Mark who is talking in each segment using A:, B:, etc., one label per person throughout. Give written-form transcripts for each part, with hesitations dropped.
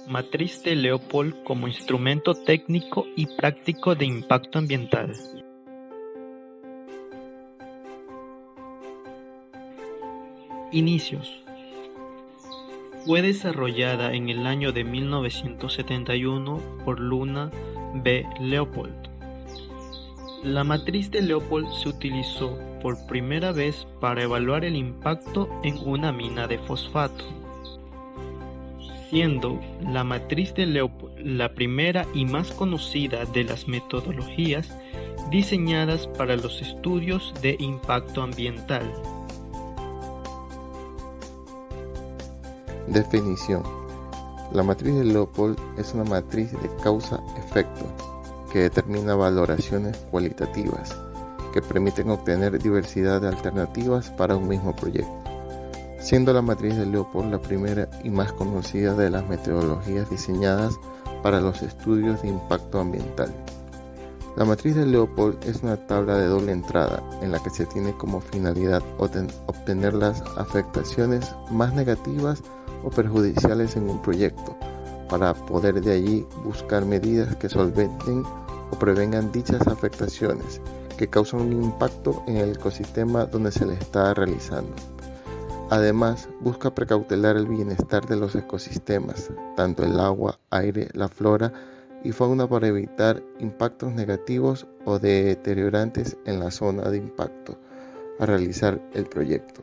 A: Matriz de Leopold como instrumento técnico y práctico de impacto ambiental. Inicios. Fue desarrollada en el año de 1971 por Luna B. Leopold. La matriz de Leopold se utilizó por primera vez para evaluar el impacto en una mina de fosfato, siendo la matriz de Leopold la primera y más conocida de las metodologías diseñadas para los estudios de impacto ambiental.
B: Definición. La matriz de Leopold es una matriz de causa-efecto que determina valoraciones cualitativas que permiten obtener diversidad de alternativas para un mismo proyecto, siendo la matriz de Leopold la primera y más conocida de las metodologías diseñadas para los estudios de impacto ambiental. La matriz de Leopold es una tabla de doble entrada en la que se tiene como finalidad obtener las afectaciones más negativas o perjudiciales en un proyecto, para poder de allí buscar medidas que solventen o prevengan dichas afectaciones que causan un impacto en el ecosistema donde se le está realizando. Además, busca precautelar el bienestar de los ecosistemas, tanto el agua, aire, la flora y fauna, para evitar impactos negativos o deteriorantes en la zona de impacto a realizar el proyecto.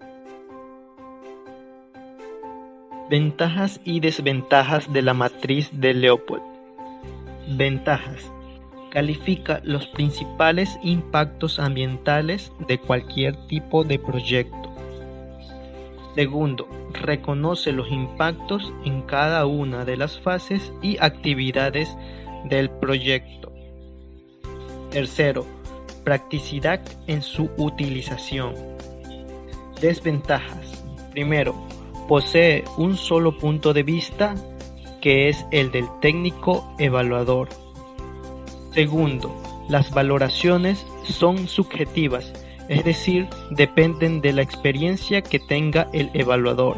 A: Ventajas y desventajas de la matriz de Leopold. Ventajas. Califica los principales impactos ambientales de cualquier tipo de proyecto. Segundo, reconoce los impactos en cada una de las fases y actividades del proyecto. Tercero, practicidad en su utilización. Desventajas. Primero, posee un solo punto de vista, que es el del técnico evaluador. Segundo, las valoraciones son subjetivas, es decir, dependen de la experiencia que tenga el evaluador.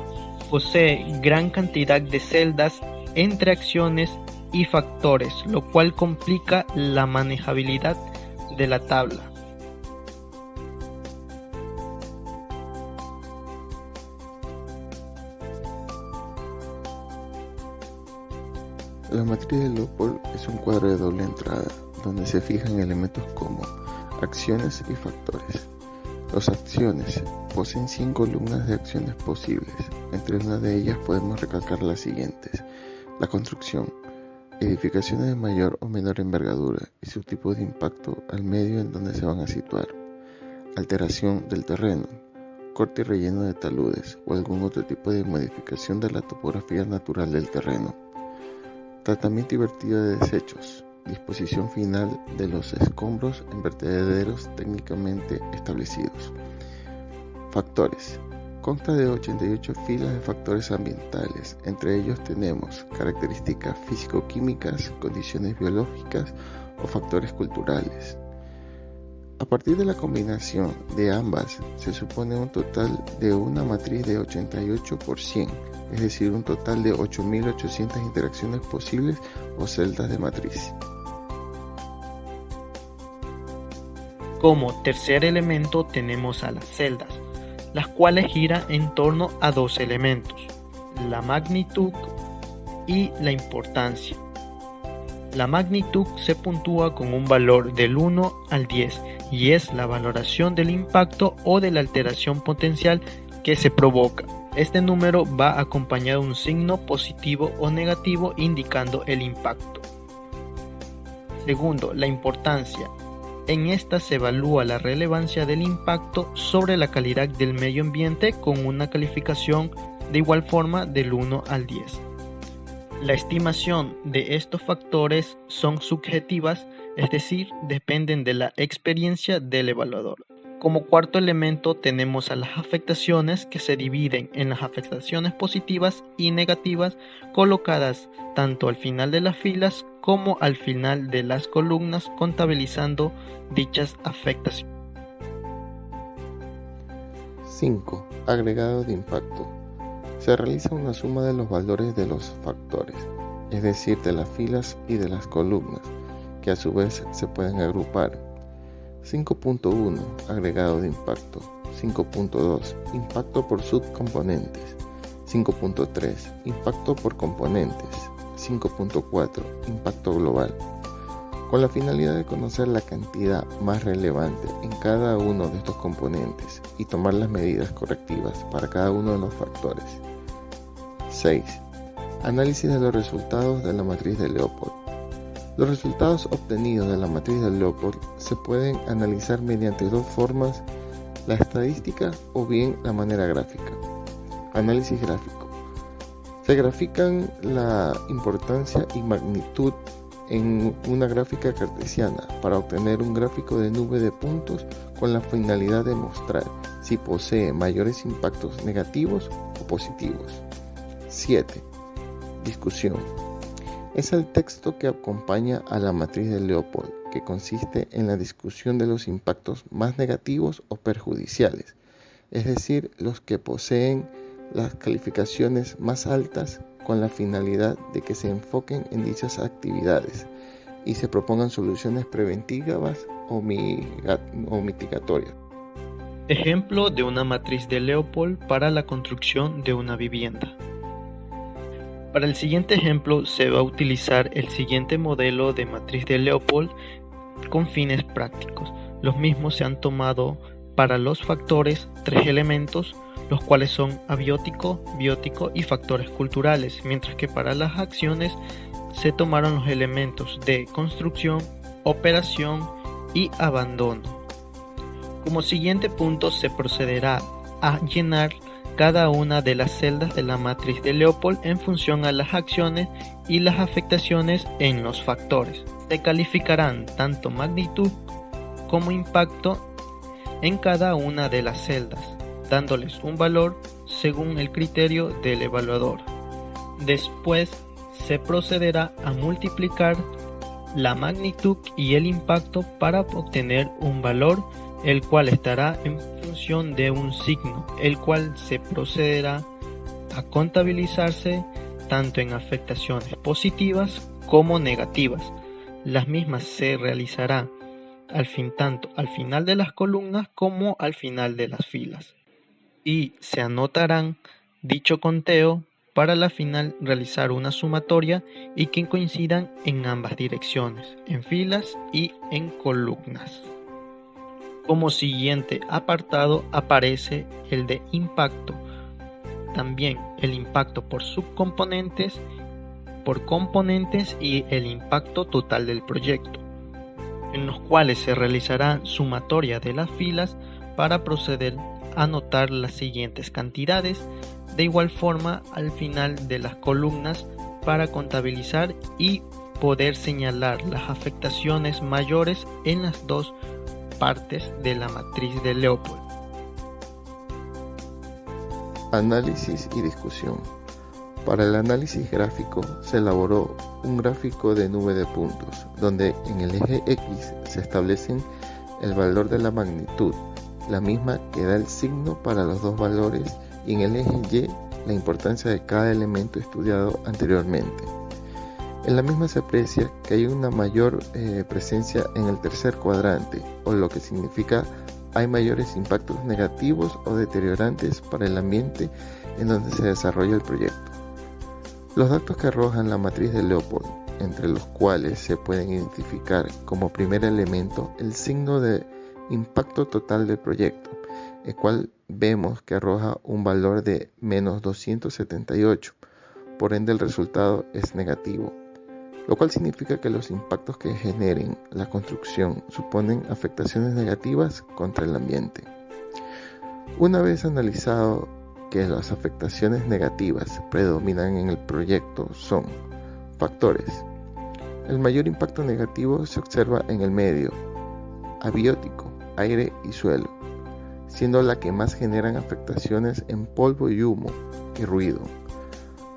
A: Posee gran cantidad de celdas entre acciones y factores, lo cual complica la manejabilidad de la tabla.
B: La matriz de Leopold es un cuadro de doble entrada, donde se fijan elementos como acciones y factores. Las acciones poseen 5 columnas de acciones posibles. Entre una de ellas podemos recalcar las siguientes: la construcción, edificaciones de mayor o menor envergadura y su tipo de impacto al medio en donde se van a situar; alteración del terreno, corte y relleno de taludes o algún otro tipo de modificación de la topografía natural del terreno; tratamiento y vertido de desechos, disposición final de los escombros en vertederos técnicamente establecidos. Factores. Consta de 88 filas de factores ambientales. Entre ellos tenemos características físico-químicas, condiciones biológicas o factores culturales. A partir de la combinación de ambas, se supone un total de una matriz de 88 por 100, es decir, un total de 8.800 interacciones posibles o celdas de matriz.
A: Como tercer elemento tenemos a las celdas, las cuales giran en torno a dos elementos: la magnitud y la importancia. La magnitud se puntúa con un valor del 1 al 10 y es la valoración del impacto o de la alteración potencial que se provoca. Este número va acompañado de un signo positivo o negativo indicando el impacto. Segundo, la importancia. En esta se evalúa la relevancia del impacto sobre la calidad del medio ambiente con una calificación de igual forma del 1 al 10. La estimación de estos factores son subjetivas, es decir, dependen de la experiencia del evaluador. Como cuarto elemento tenemos a las afectaciones, que se dividen en las afectaciones positivas y negativas, colocadas tanto al final de las filas como al final de las columnas, contabilizando dichas afectaciones.
B: 5. Agregado de impacto. Se realiza una suma de los valores de los factores, es decir, de las filas y de las columnas, que a su vez se pueden agrupar. 5.1 Agregado de impacto. 5.2 Impacto por subcomponentes. 5.3 Impacto por componentes. 5.4 Impacto global. Con la finalidad de conocer la cantidad más relevante en cada uno de estos componentes y tomar las medidas correctivas para cada uno de los factores. 6. Análisis de los resultados de la matriz de Leopold. Los resultados obtenidos de la matriz de Leopold se pueden analizar mediante dos formas: la estadística o bien la manera gráfica. Análisis gráfico. Se grafican la importancia y magnitud en una gráfica cartesiana para obtener un gráfico de nube de puntos con la finalidad de mostrar si posee mayores impactos negativos o positivos. 7. Discusión. Es el texto que acompaña a la matriz de Leopold, que consiste en la discusión de los impactos más negativos o perjudiciales, es decir, los que poseen las calificaciones más altas, con la finalidad de que se enfoquen en dichas actividades y se propongan soluciones preventivas o mitigatorias.
A: Ejemplo de una matriz de Leopold para la construcción de una vivienda. Para el siguiente ejemplo se va a utilizar el siguiente modelo de matriz de Leopold con fines prácticos. Los mismos se han tomado para los factores 3 elementos, los cuales son abiótico, biótico y factores culturales, mientras que para las acciones se tomaron los elementos de construcción, operación y abandono. Como siguiente punto se procederá a llenar cada una de las celdas de la matriz de Leopold en función a las acciones y las afectaciones en los factores. Se calificarán tanto magnitud como impacto en cada una de las celdas, dándoles un valor según el criterio del evaluador. Después se procederá a multiplicar la magnitud y el impacto para obtener un valor, el cual estará en función de un signo, el cual se procederá a contabilizarse tanto en afectaciones positivas como negativas. Las mismas se realizarán tanto al final de las columnas como al final de las filas, y se anotarán dicho conteo para la final realizar una sumatoria y que coincidan en ambas direcciones, en filas y en columnas. Como siguiente apartado aparece el de impacto, también el impacto por subcomponentes, por componentes y el impacto total del proyecto, en los cuales se realizará sumatoria de las filas para proceder a anotar las siguientes cantidades, de igual forma al final de las columnas para contabilizar y poder señalar las afectaciones mayores en las dos partes de la matriz de Leopold.
B: Análisis y discusión. Para el análisis gráfico se elaboró un gráfico de nube de puntos, donde en el eje X se establecen el valor de la magnitud, la misma que da el signo para los dos valores, y en el eje Y la importancia de cada elemento estudiado anteriormente. En la misma se aprecia que hay una mayor presencia en el tercer cuadrante, o lo que significa hay mayores impactos negativos o deteriorantes para el ambiente en donde se desarrolla el proyecto. Los datos que arrojan la matriz de Leopold, entre los cuales se pueden identificar como primer elemento el signo de impacto total del proyecto, el cual vemos que arroja un valor de menos 278, por ende el resultado es negativo, lo cual significa que los impactos que generen la construcción suponen afectaciones negativas contra el ambiente. Una vez analizado que las afectaciones negativas predominan en el proyecto son factores. El mayor impacto negativo se observa en el medio abiótico, aire y suelo, siendo la que más generan afectaciones en polvo y humo y ruido.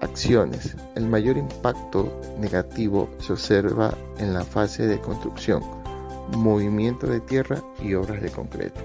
B: Acciones. El mayor impacto negativo se observa en la fase de construcción, movimiento de tierra y obras de concreto.